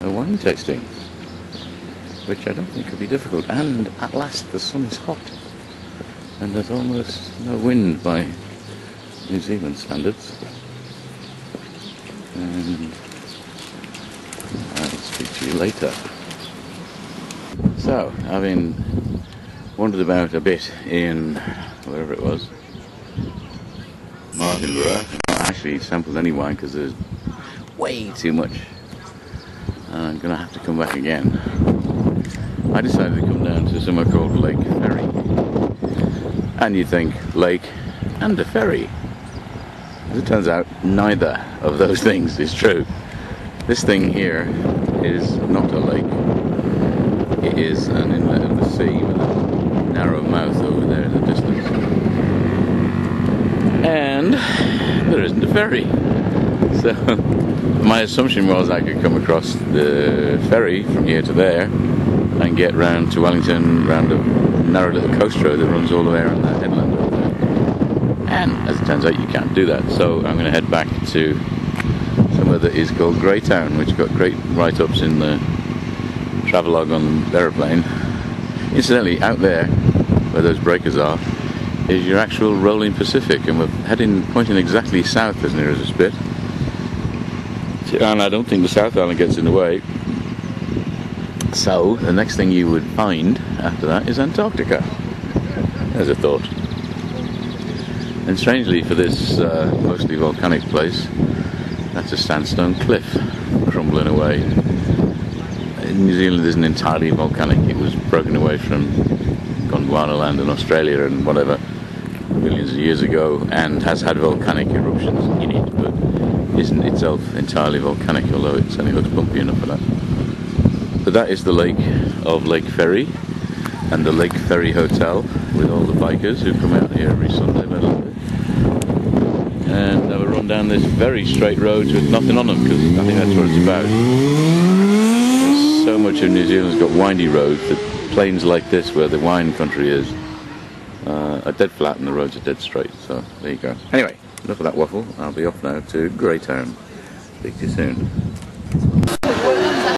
Wine tasting, which I don't think will be difficult. And at last the sun is hot, and there's almost no wind by New Zealand standards. And I'll speak to you later. So, having wandered about a bit in wherever it was, Martinborough, not actually sampled any wine because there's way too much. I'm going to have to come back again. I decided to come down to somewhere called Lake Ferry. And you think, lake and a ferry. As it turns out, neither of those things is true. This thing here is not a lake. It is an inlet of the sea with a narrow mouth over there in the distance. And there isn't a ferry. So my assumption was I could come across the ferry from here to there and get round to Wellington, round a narrow little coast road that runs all the way around that headland over there. And as it turns out, you can't do that. So I'm going to head back to somewhere that is called Greytown, which got great write-ups in the travelogue on the aeroplane. Incidentally, out there, where those breakers are, is your actual rolling Pacific, and we're pointing exactly south as near as a spit. And I don't think the South Island gets in the way. So the next thing you would find after that is Antarctica. There's a thought. And strangely, for this mostly volcanic place, that's a sandstone cliff crumbling away. New Zealand isn't entirely volcanic. It was broken away from Gondwana land in Australia and whatever millions of years ago, and has had volcanic eruptions in it, but isn't itself entirely volcanic, although it certainly looks bumpy enough for that. But that is the lake of Lake Ferry, and the Lake Ferry Hotel, with all the bikers who come out here every Sunday middle of it. And have a run down this very straight roads with nothing on them, because I think that's what it's about. There's so much of New Zealand's got windy roads that plains like this, where the wine country is, are dead flat and the roads are dead straight. So there you go. Anyway, enough of that waffle. I'll be off now to Greytown. Speak to you soon.